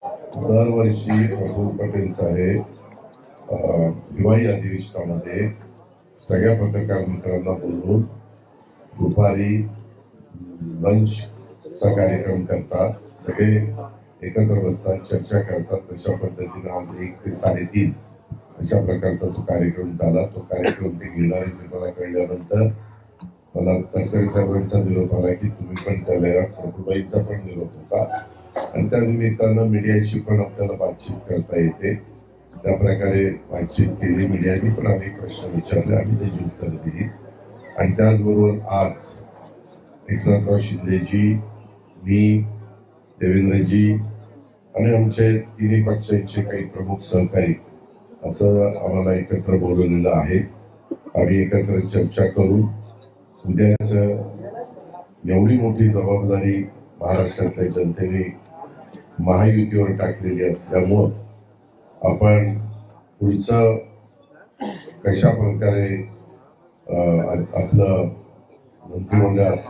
दरवर्षी प्रफुल्ल पटेल साहेब हिवाळी अधिवेशनामध्ये सगळ्या पत्रकार मित्रांना बोलवून दुपारी लंचचा कार्यक्रम करतात, सगळे एकत्र बसतात, चर्चा करतात. तशा पद्धतीने आज 1 ते 3:30 अशा प्रकारचा तो कार्यक्रम झाला. तो कार्यक्रम ते घेणार ते मला कळल्यानंतर मला तडकरे साहेबांचा निरोप आला की तुम्ही पण त्याला प्रभुबाईंचा पण निरोप होता आणि त्या निमित्तानं मीडियाशी पण आपल्याला बातचीत करता येते. त्या प्रकारे बातचीत केली. मीडियाने पण अनेक प्रश्न विचारले, आम्ही त्याची उत्तर दिली. आणि त्याचबरोबर आज एकनाथराव शिंदेजी, मी, देवेंद्रजी आणि आमचे तिन्ही पक्षांचे काही प्रमुख सहकारी असं आम्हाला एकत्र बोलवलेलं आहे. आम्ही एकत्र चर्चा करू. उद्याच एवढी मोठी जबाबदारी महाराष्ट्रातल्या जनतेने महायुतीवर टाकलेली असल्यामुळं आपण पुढचं कशा प्रकारे आपलं मंत्रिमंडळ